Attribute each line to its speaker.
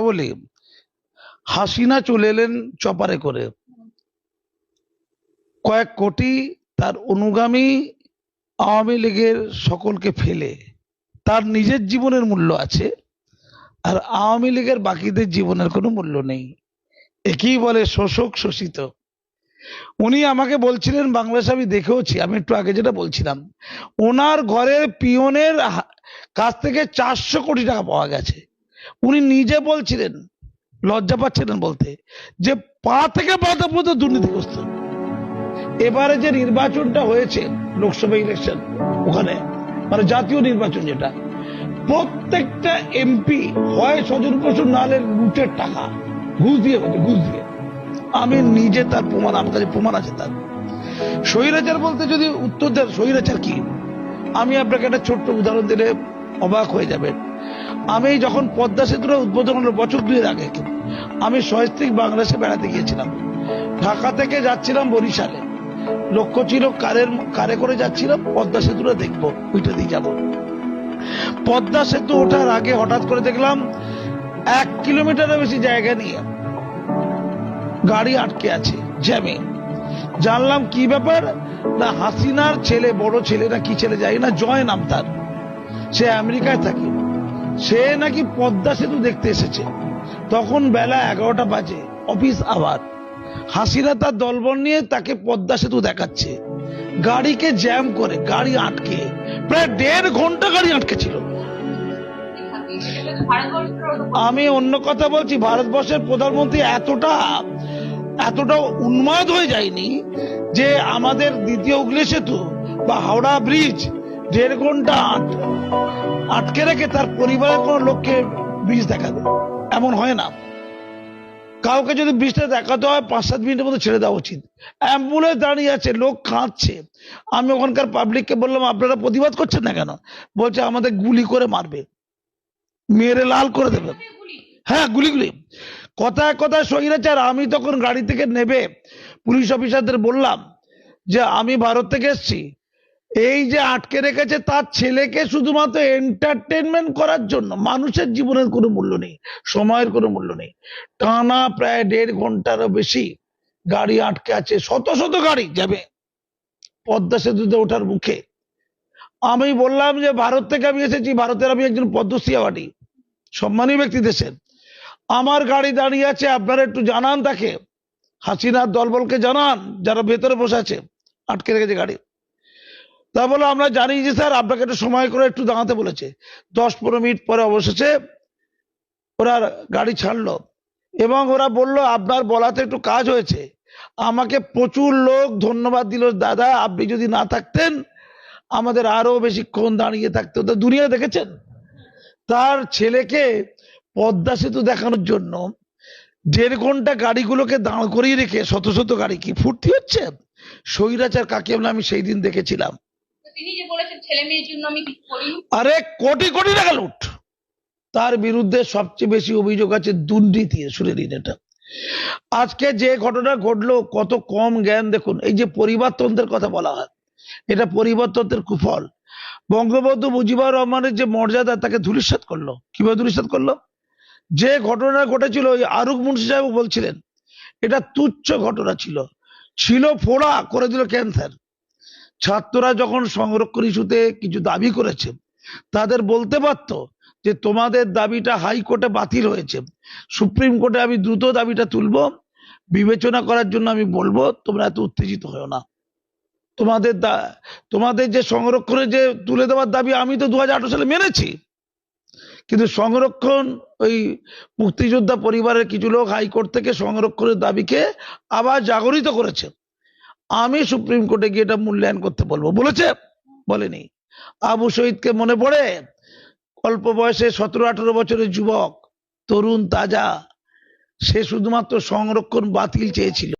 Speaker 1: বলি, হাসিনা চলে এলেন চপারে করে, কয়েক কোটি তার অনুগামী আওয়ামী লীগের সকলকে ফেলে। তার নিজের জীবনের মূল্য আছে, আর আওয়ামী লীগের বাকিদের জীবনের কোনো মূল্য নেই। একই বলে শোষক শোষিত। উনি আমাকে বলছিলেন, বাংলাদেশ আমি দেখেওছি, আমি একটু আগে যেটা বলছিলাম, ওনার ঘরের পিয়নের কাছ থেকে 400 কোটি টাকা পাওয়া গেছে। উনি নিজে বলছিলেন, লজ্জা পাচ্ছিলেন বলতে, যে পা থেকে পাতা পর্যন্ত দুর্নীতিগ্রস্ত। এবারে যে নির্বাচনটা হয়েছে, লোকসভা ইলেকশন, ওখানে মানে জাতীয় নির্বাচন, যেটা প্রত্যেকটা এমপি হয় স্বজন পোষণ নাহলে লুটের টাকা ঘুষ দিয়ে হচ্ছে, ঘুষ দিয়ে। আমি নিজে তার প্রমাণ, আমার কাছে প্রমাণ আছে তার। স্বৈরাচার বলতে যদি উত্তর দেন স্বৈরাচার কি, আমি আপনাকে একটা ছোট্ট উদাহরণ দিলে অবাক হয়ে যাবেন। আমি যখন পদ্মা সেতুটা উদ্বোধন হলো বছর 2 আগে, আমি সহস্ত্রীক বাংলাদেশে বেড়াতে গিয়েছিলাম। ঢাকা থেকে যাচ্ছিলাম বরিশালে, লক্ষ্য ছিল কারে করে যাচ্ছিলাম, পদ্মা সেতুটা দেখবো, ওইটা দিয়ে যাবো। পদ্মা সেতু ওঠার আগে হঠাৎ করে দেখলাম 1 কিলোমিটারের বেশি জায়গা নিয়ে গাড়ি আটকে আছে জ্যামে। জানলাম কি ব্যাপার, না হাসিনার ছেলে, বড় ছেলে না কি ছেলে যাই না, জয় নাম তার, সে আমেরিকায় থাকে, সে নাকি পদ্মা সেতু দেখতে এসেছে। তখন বেলা 11টা বাজে, অফিস আবার। হাসিনা তার দলবল নিয়ে তাকে পদ্মা সেতু দেখাচ্ছে, গাড়িকে জ্যাম করে, গাড়ি আটকে প্রায় 1.5 ঘন্টা গাড়ি আটকে ছিল। আমি অন্য কথা বলছি, ভারতবর্ষের প্রধানমন্ত্রী এতটা উন্মাদ হয়ে যায়নি যে আমাদের দ্বিতীয় হুগলি সেতু বা হাওড়া ব্রিজ 1.5 ঘন্টা আটকে রেখে তার পরিবারের কোন লোককে ব্রিজ দেখাবে, এমন হয় না। কাউকে যদি ব্রিজটা দেখাতে হয় 5-7 মিনিটের মধ্যে ছেড়ে দেওয়া উচিত। অ্যাম্বুলেন্স দাঁড়িয়ে আছে, লোক কাঁদছে। আমি ওখানকার পাবলিককে বললাম, আপনারা প্রতিবাদ করছেন না কেন? বলছে আমাদের গুলি করে মারবে, মেরে লাল করে দেবে। হ্যাঁ, গুলি। কথায় কথায় স্বৈরাচার। আমি তখন গাড়ি থেকে নেবে পুলিশ অফিসারদের বললাম যে আমি ভারত থেকে এসেছি, এই যে আটকে রেখেছে তার ছেলেকে শুধুমাত্র এন্টারটেনমেন্ট করার জন্য। মানুষের জীবনের কোনো মূল্য নেই, সময়ের কোনো মূল্য নেই। টানা প্রায় 1.5 ঘন্টারও বেশি গাড়ি আটকে আছে, শত শত গাড়ি যাবে পদ্মা সেতুতে ওঠার মুখে। আমি বললাম যে ভারত থেকে আমি এসেছি, ভারতের আমি একজন পদ্মশ্রী অ্যাওয়ার্ডী সম্মানী ব্যক্তি দেশের, আমার গাড়ি দাঁড়িয়ে আছে, আপনারা একটু জানান তাকে, হাসিনার দলবলকে জানান যারা ভেতরে বসে আছে, আটকে রেখেছে গাড়ি। তা বলে আমরা জানি যে স্যার আপনাকে একটু সময় করে একটু দাঁড়াতে বলেছে। 10-15 মিনিট পরে অবশেষে ওরা গাড়ি ছাড়লো এবং ওরা বলল আপনার বলাতে একটু কাজ হয়েছে। আমাকে প্রচুর লোক ধন্যবাদ দিল, দাদা আপনি যদি না থাকতেন আমাদের আরো বেশিক্ষণ দাঁড়িয়ে থাকতে হতো। দুনিয়া দেখেছেন, তার ছেলেকে পদ্মা সেতু দেখানোর জন্য 1.5 ঘন্টা গাড়িগুলোকে দাঁড় করিয়ে রেখে শত শত গাড়ি কি ফুর্তি হচ্ছে? স্বৈরাচার কাকে বলে আমি সেই দিন দেখেছিলাম।
Speaker 2: তিনি যে বলেছেন ছেলে মেয়ের জন্য আমি কিছু করিনি,
Speaker 1: আরে কোটি কোটি টাকা লুট। তার বিরুদ্ধে সবচেয়ে বেশি অভিযোগ আছে দুর্নীতি। শুনে নিন এটা। আজকে যে ঘটনা ঘটলো, কত কম জ্ঞান দেখুন। এই যে পরিবারতন্ত্রের কথা বলা হয়, এটা পরিবারতন্ত্রের কুফল। বঙ্গবন্ধু মুজিবুর রহমানের যে মর্যাদা, তাকে ধূলিসাৎ করলো। কিভাবে ধূলিসাৎ করলো? যে ঘটনা ঘটেছিল, ওই আরুক মুন্সি সাহেব বলছিলেন এটা তুচ্ছ ঘটনা ছিল ফোড়া করে দিল ক্যান্সার। ছাত্ররা যখন সংরক্ষণ ইস্যুতে কিছু দাবি করেছে, তাদের বলতে পারত যে তোমাদের দাবিটা হাইকোর্টে বাতিল হয়েছে, সুপ্রিম কোর্টে আমি দ্রুত দাবিটা তুলবো, বিবেচনা করার জন্য আমি বলবো, তোমরা এত উত্তেজিত হও না। তোমাদের যে সংরক্ষণের যে তুলে দেওয়ার দাবি আমি তো 2018 সালে মেনেছি, কিন্তু সংরক্ষণ, ওই মুক্তিযোদ্ধা পরিবারের কিছু লোক হাইকোর্ট থেকে সংরক্ষণের দাবিকে আবার জাগরিত করেছে। আমি সুপ্রিম কোর্টে গিয়ে এটা মূল্যায়ন করতে বলবো। বলেছে? বলেনি। আবু শহীদকে মনে পড়ে? অল্প বয়সে 17-18 বছরের যুবক, তরুণ তাজা, সে শুধুমাত্র সংরক্ষণ বাতিল চেয়েছিল।